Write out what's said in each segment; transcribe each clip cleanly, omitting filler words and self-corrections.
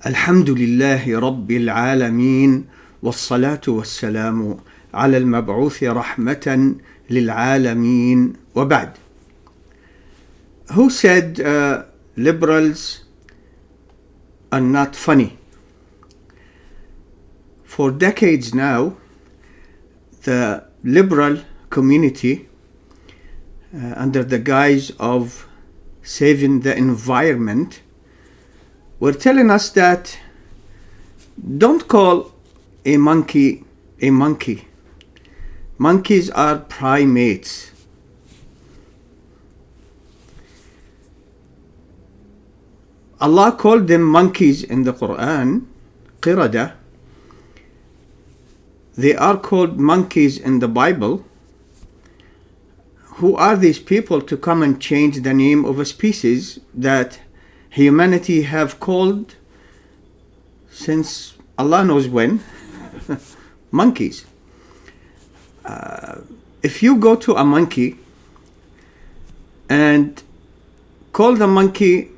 الحمد لله رب العالمين والصلاة والسلام على المبعوث رحمة للعالمين وبعد. Who said liberals are not funny? For decades now, the liberal community, under the guise of saving the environment, were telling us that don't call a monkey a monkey. Monkeys are primates. Allah called them monkeys in the Quran, qirada. They are called monkeys in the Bible. Who are these people to come and change the name of a species that humanity have called since Allah knows when monkeys? If you go to a monkey and call the monkey,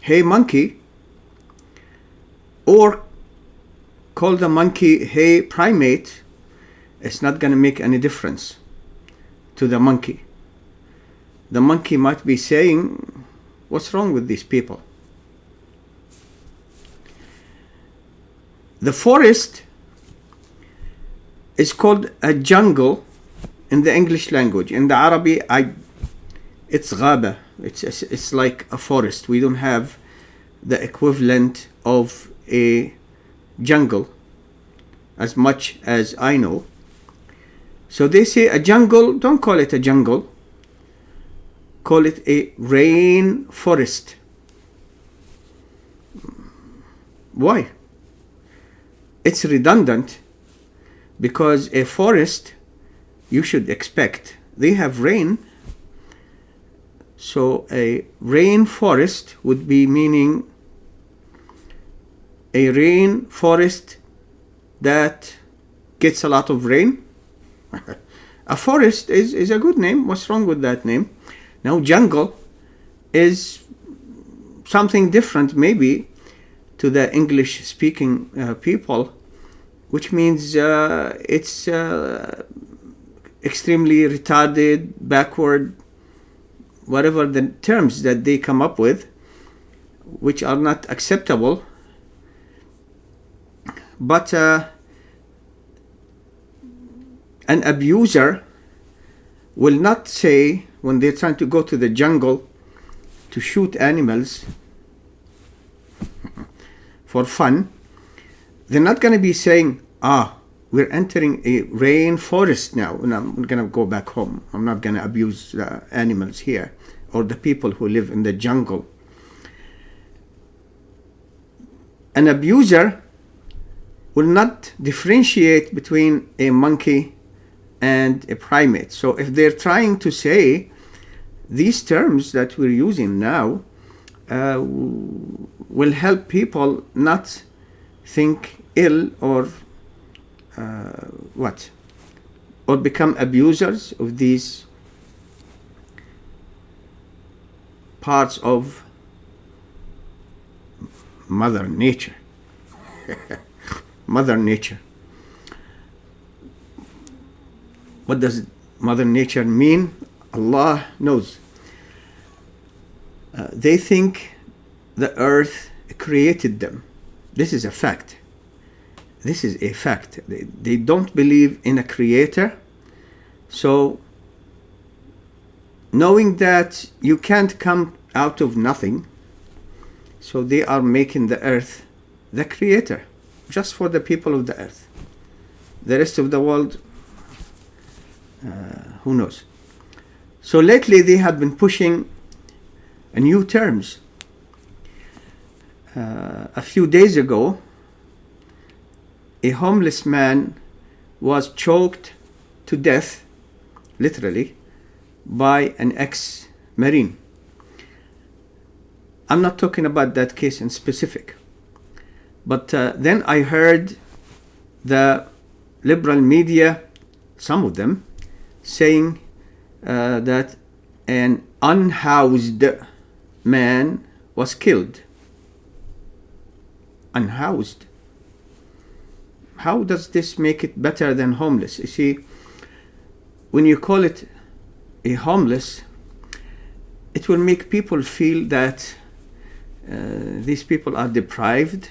hey monkey, or call the monkey, hey primate, it's not going to make any difference to the monkey. The monkey might be saying, what's wrong with these people? The forest is called a jungle in the English language. In the Arabi, it's ghaba. It's like a forest. We don't have the equivalent of a jungle as much as I know. So they say a jungle, don't call it a jungle. Call it a rain forest. Why? It's redundant because a forest, you should expect, they have rain. So a rain forest would be meaning a rain forest that gets a lot of rain. A forest is a good name. What's wrong with that name? Now jungle is something different maybe to the English speaking people, which means it's extremely retarded, backward, whatever the terms that they come up with, which are not acceptable. But an abuser will not say, when they're trying to go to the jungle to shoot animals for fun, they're not going to be saying, we're entering a rain forest now, and I'm going to go back home. I'm not going to abuse the animals here or the people who live in the jungle. An abuser will not differentiate between a monkey and a primate. So if they're trying to say these terms that we're using now will help people not think ill or or become abusers of these parts of Mother Nature. Mother Nature. What does Mother Nature mean? Allah knows. They think the earth created them. This is a fact. This is a fact. They don't believe in a creator. So, knowing that you can't come out of nothing, so they are making the earth the creator, just for the people of the earth. The rest of the world, who knows? So lately they have been pushing new terms. A few days ago, a homeless man was choked to death, literally, by an ex-Marine. I'm not talking about that case in specific. But then I heard the liberal media, some of them, saying that an unhoused man was killed. unhoused. How does this make it better than homeless? You see, when you call it a homeless, it will make people feel that these people are deprived.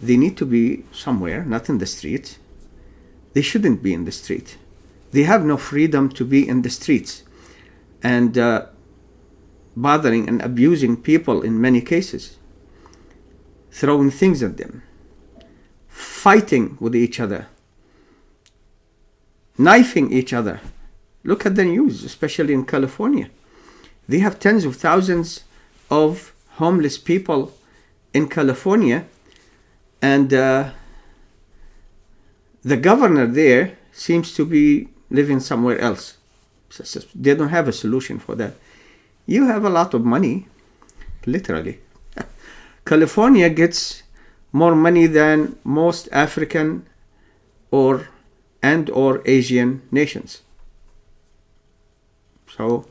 They need to be somewhere, not in the street. They shouldn't be in the street. They have no freedom to be in the streets and bothering and abusing people in many cases, throwing things at them, fighting with each other, knifing each other. Look at the news, especially in California. They have tens of thousands of homeless people in California, and the governor there seems to be living somewhere else. They don't have a solution for that. You have a lot of money, literally. California gets more money than most African or Asian nations. So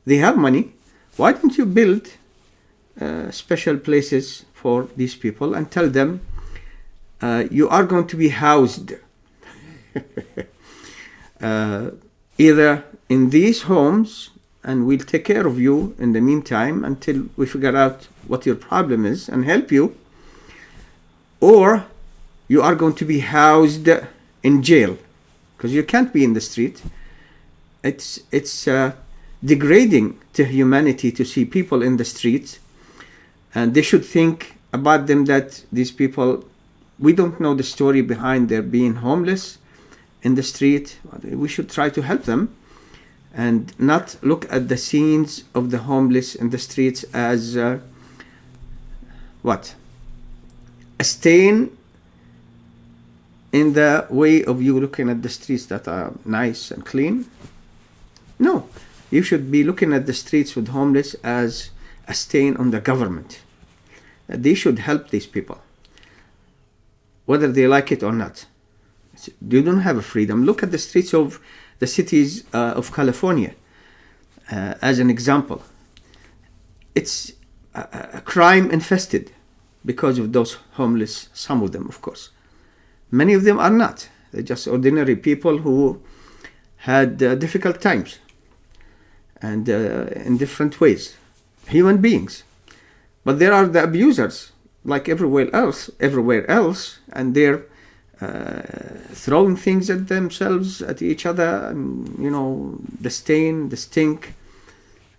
they have money. Why don't you build special places for these people and tell them you are going to be housed either in these homes, and we'll take care of you in the meantime until we figure out what your problem is and help you, or you are going to be housed in jail, because you can't be in the street. It's degrading to humanity to see people in the streets, and they should think about them that these people, we don't know the story behind their being homeless in the street. We should try to help them and not look at the scenes of the homeless in the streets as a stain in the way of you looking at the streets that are nice and clean. No, you should be looking at the streets with homeless as a stain on the government. They should help these people, whether they like it or not. They don't have a freedom. Look at the streets of the cities of California as an example. It's a crime infested because of those homeless, some of them, of course. Many of them are not. They're just ordinary people who had difficult times and in different ways, human beings. But there are the abusers, like everywhere else, and they're throwing things at themselves, at each other, and the stain, the stink.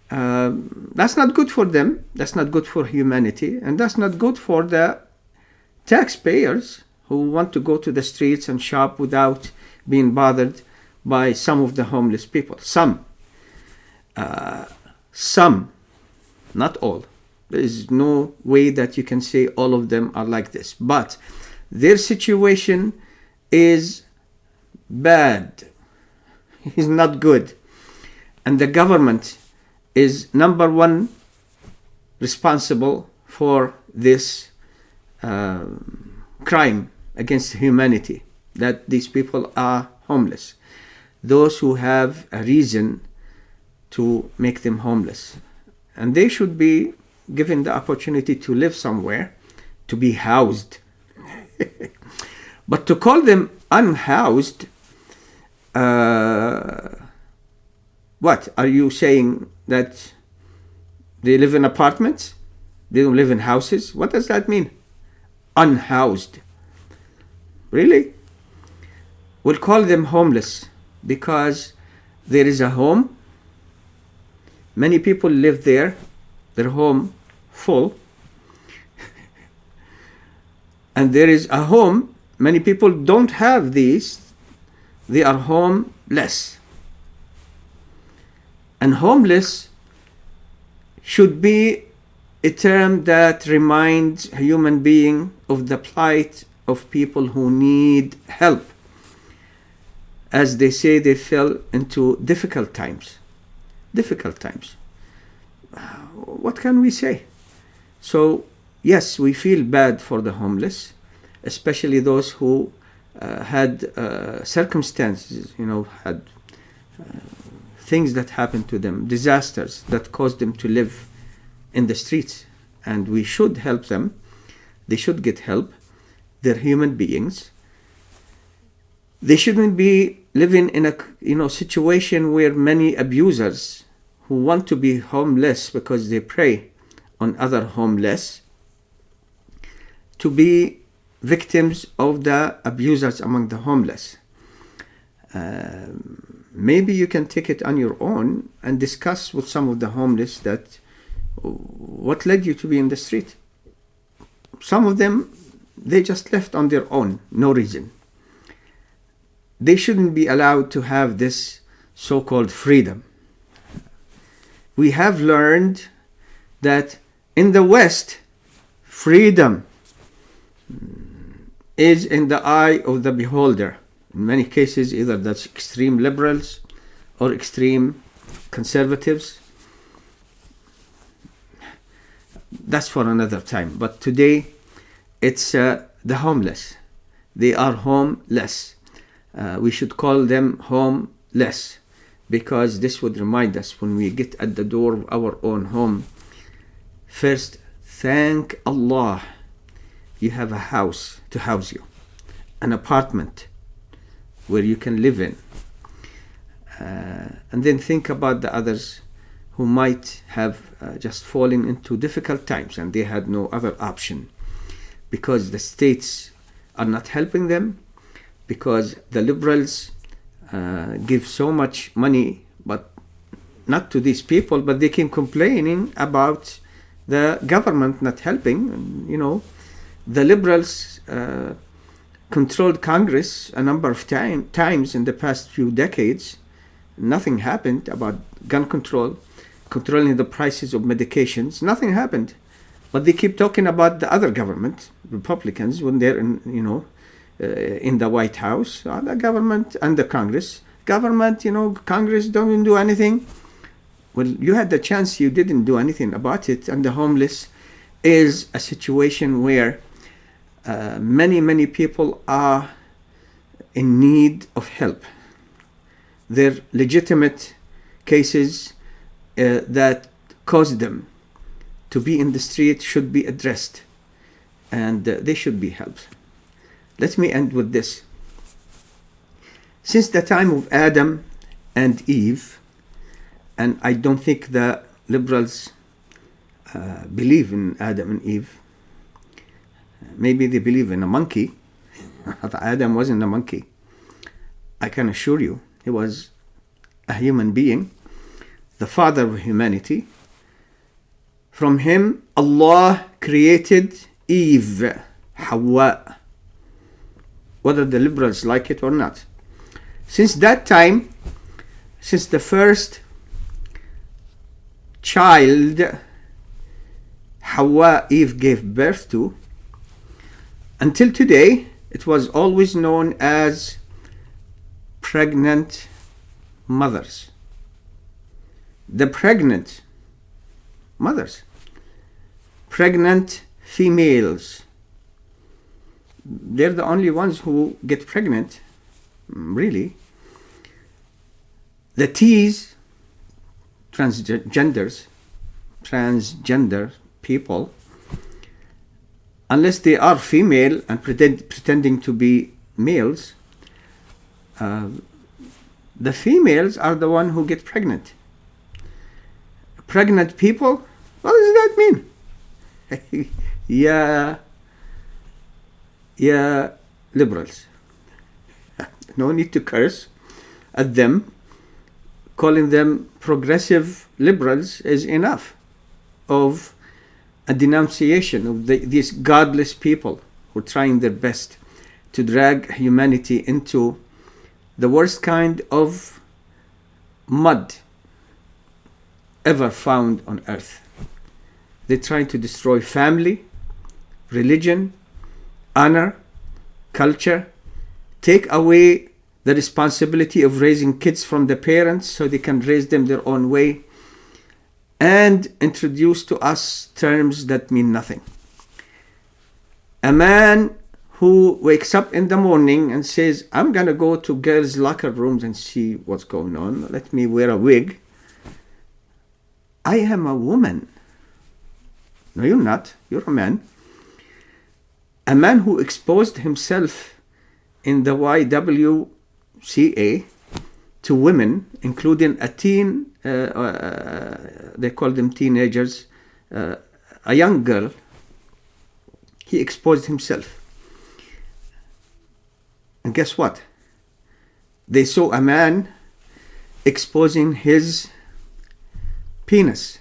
That's not good for them. That's not good for humanity, and that's not good for the taxpayers who want to go to the streets and shop without being bothered by some of the homeless people. Some, not all. There is no way that you can say all of them are like this, but their situation is bad. It's not good. And the government is number one responsible for this crime against humanity, that these people are homeless. Those who have a reason to make them homeless. And they should be given the opportunity to live somewhere, to be housed. But to call them unhoused, what? Are you saying that they live in apartments? They don't live in houses? What does that mean? Unhoused. Really? We'll call them homeless because there is a home. Many people live there, their home full. And there is a home, many people don't have these, they are homeless. And homeless should be a term that reminds a human being of the plight of people who need help. As they say, they fell into difficult times. Difficult times. What can we say? So, yes, we feel bad for the homeless, especially those who had circumstances, had things that happened to them, disasters that caused them to live in the streets. And we should help them. They should get help. They're human beings. They shouldn't be living in a situation where many abusers who want to be homeless because they prey on other homeless to be victims of the abusers among the homeless. Maybe you can take it on your own and discuss with some of the homeless that what led you to be in the street. Some of them, they just left on their own, no reason. They shouldn't be allowed to have this so-called freedom. We have learned that in the West, freedom is in the eye of the beholder. In many cases, either that's extreme liberals or extreme conservatives. That's for another time. But today, it's the homeless. They are homeless. We should call them homeless, because this would remind us when we get at the door of our own home, first, thank Allah you have a house to house you, an apartment where you can live in. And then think about the others who might have just fallen into difficult times and they had no other option because the states are not helping them, because the liberals give so much money, but not to these people, but they keep complaining about the government not helping. The liberals controlled Congress a number of times in the past few decades. Nothing happened about gun control, controlling the prices of medications. Nothing happened. But they keep talking about the other government, Republicans, when they're in the White House, the government and the Congress. Congress don't do anything. Well, you had the chance, you didn't do anything about it. And the homeless is a situation where many people are in need of help. Their legitimate cases that cause them to be in the street should be addressed, and they should be helped. Let me end with this. Since the time of Adam and Eve, and I don't think the liberals believe in Adam and Eve. Maybe they believe in a monkey. Adam wasn't a monkey. I can assure you, he was a human being, the father of humanity. From him, Allah created Eve, Hawa, whether the liberals like it or not. Since that time, since the first child Hawa, Eve gave birth to, until today, it was always known as pregnant mothers. The pregnant mothers, pregnant females, they're the only ones who get pregnant, really. The T's, transgender people, unless they are female and pretending to be males, the females are the one who get pregnant. Pregnant people, what does that mean? Yeah, liberals. No need to curse at them. Calling them progressive liberals is enough of a denunciation of these godless people who are trying their best to drag humanity into the worst kind of mud ever found on earth. They try to destroy family, religion, honor, culture, take away the responsibility of raising kids from the parents so they can raise them their own way, and introduce to us terms that mean nothing. A man who wakes up in the morning and says, I'm going to go to girls' locker rooms and see what's going on. Let me wear a wig. I am a woman. No, you're not. You're a man. a man who exposed himself in the YWCA to women, including a teen, they call them teenagers, a young girl. He exposed himself. And guess what? They saw a man exposing his penis.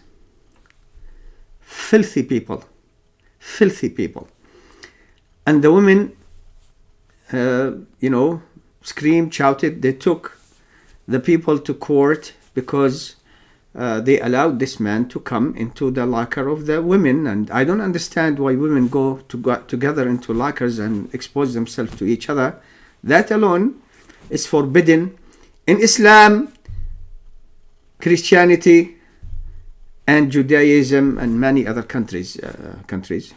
Filthy people. Filthy people. And the women, screamed, shouted. They took the people to court because they allowed this man to come into the locker of the women. And I don't understand why women go together into lockers and expose themselves to each other. That alone is forbidden in Islam, Christianity, and Judaism, and many other countries,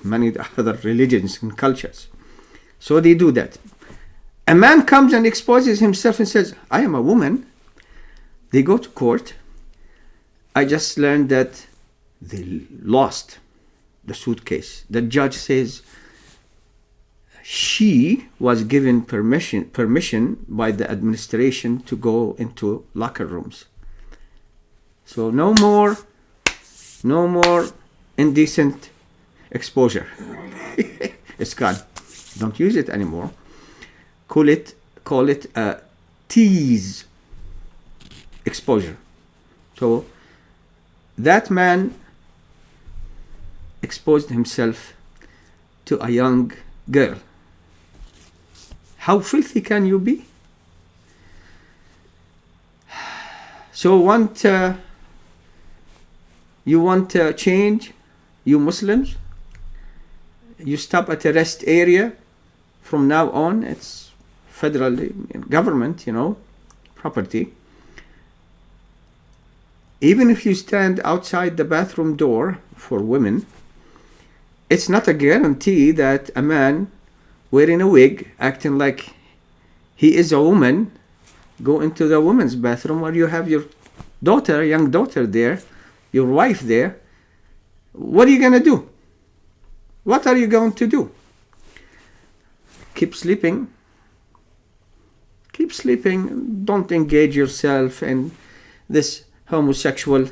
many other religions and cultures. So they do that. A man comes and exposes himself and says, I am a woman. They go to court. I just learned that they lost the suitcase. The judge says she was given permission by the administration to go into locker rooms. So no more indecent exposure. It's gone. Don't use it anymore. Call it a tease exposure. So that man exposed himself to a young girl. How filthy can you be? So you want change, you Muslims? You stop at a rest area. From now on, it's federal government, property. Even if you stand outside the bathroom door for women, it's not a guarantee that a man wearing a wig, acting like he is a woman, go into the women's bathroom, or you have your daughter, young daughter there, your wife there. What are you going to do? What are you going to do? Keep sleeping. Keep sleeping. Don't engage yourself in this homosexual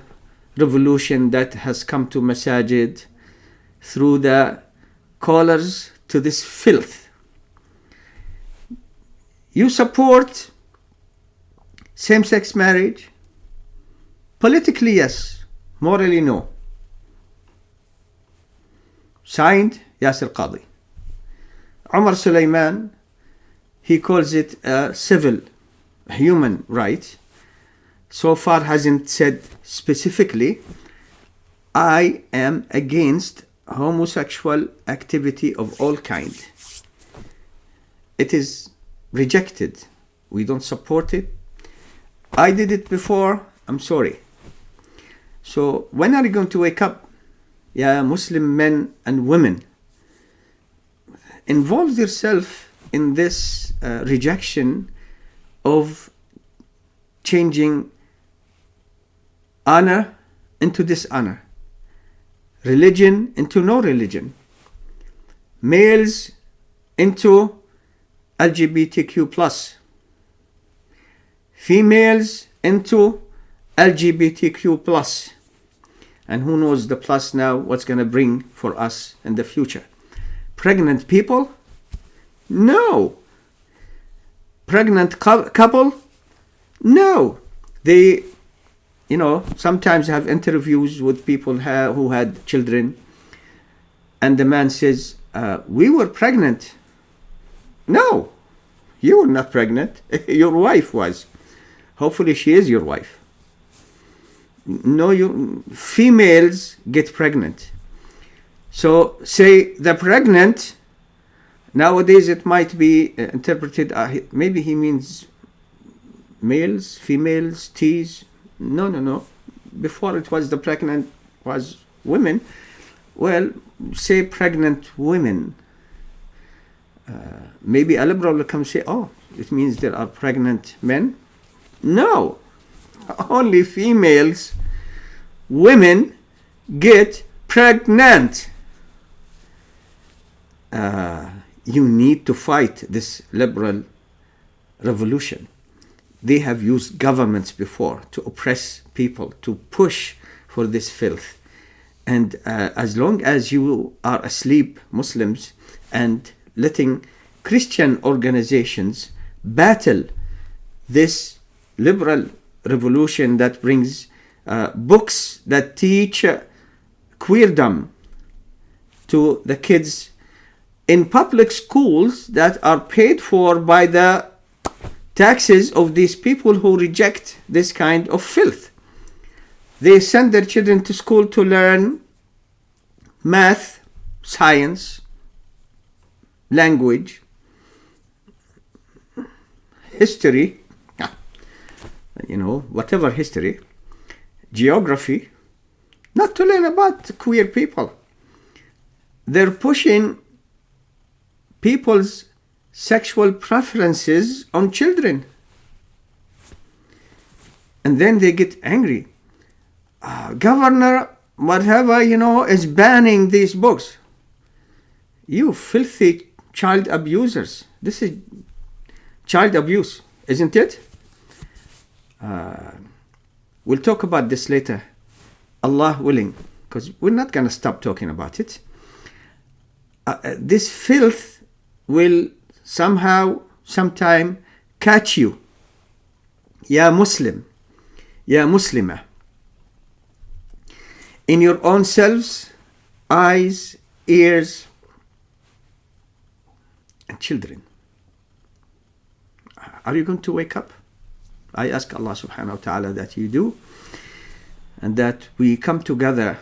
revolution that has come to Masajid through the callers to this filth. You support same-sex marriage? Politically, yes. Morally, no. Signed, Yasir Qadi. Umar Sulaiman, he calls it a civil human right. So far hasn't said specifically, I am against homosexual activity of all kind. It is rejected. We don't support it. I did it before. I'm sorry. So when are you going to wake up? Yeah, Muslim men and women, involve yourself in this rejection of changing honor into dishonor, religion into no religion, males into LGBTQ plus, females into LGBTQ plus, and who knows the plus now, what's going to bring for us in the future. Pregnant people? No. Pregnant couple? No. They, sometimes have interviews with people who had children, and the man says, we were pregnant. No, you were not pregnant. Your wife was. Hopefully she is your wife. No, females get pregnant. So say the pregnant, nowadays it might be interpreted, maybe he means males, females, T's. No. Before it was the pregnant was women. Well, say pregnant women. Maybe a liberal will come say, oh, it means there are pregnant men. No, only females, women get pregnant. you need to fight this liberal revolution. They have used governments before to oppress people, to push for this filth. And as long as you are asleep, Muslims, and letting Christian organizations battle this liberal revolution that brings books that teach queerdom to the kids in public schools that are paid for by the taxes of these people who reject this kind of filth. They send their children to school to learn math, science, language, history, whatever history, geography, not to learn about queer people. They're pushing people's sexual preferences on children. And then they get angry. Governor, whatever, is banning these books. You filthy child abusers. This is child abuse, isn't it? We'll talk about this later, Allah willing, because we're not going to stop talking about it. This filth will somehow, sometime catch you. Ya Muslim, Ya Muslima. In your own selves, eyes, ears, and children. Are you going to wake up? I ask Allah subhanahu wa ta'ala that you do, and that we come together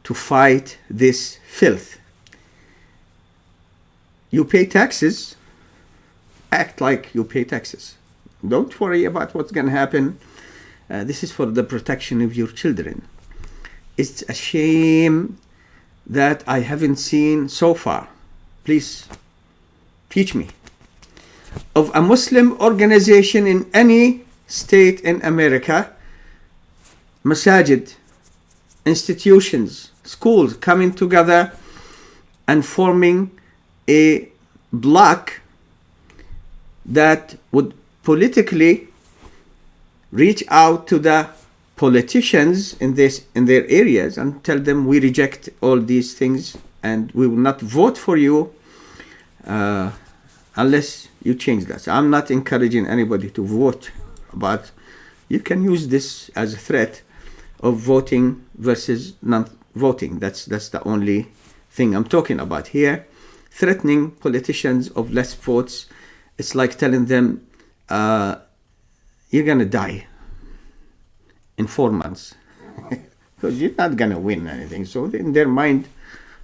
to fight this filth. You pay taxes, act like you pay taxes. Don't worry about what's going to happen. This is for the protection of your children. It's a shame that I haven't seen so far. Please teach me of a Muslim organization in any state in America, masajid, institutions, schools coming together and forming a bloc that would politically reach out to the politicians in their areas and tell them, we reject all these things and we will not vote for you unless you change that. So I'm not encouraging anybody to vote, but you can use this as a threat of voting versus non-voting. That's the only thing I'm talking about here. Threatening politicians of less votes, it's like telling them, you're going to die in 4 months because you're not going to win anything. So in their mind,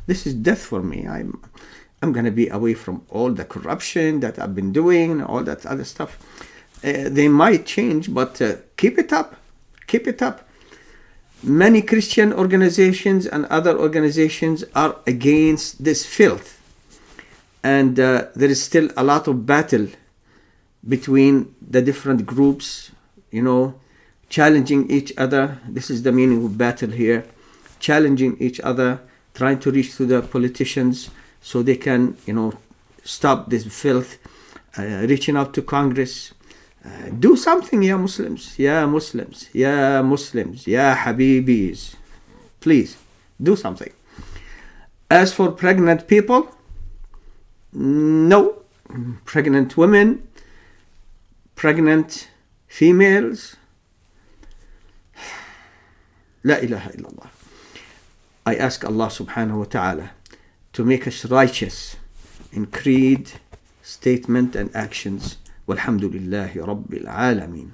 this is death for me. I'm going to be away from all the corruption that I've been doing and all that other stuff. They might change, but keep it up. Keep it up. Many Christian organizations and other organizations are against this filth. And there is still a lot of battle between the different groups, challenging each other. This is the meaning of battle here. Challenging each other, trying to reach to the politicians so they can, stop this filth, reaching out to Congress. Do something, ya Muslims, ya Muslims, ya Muslims, ya Habibis. Please, do something. As for pregnant people, no. Pregnant women, pregnant females. La ilaha illallah. I ask Allah subhanahu wa ta'ala to make us righteous in creed, statement and actions. Walhamdulillahi Rabbil Alameen.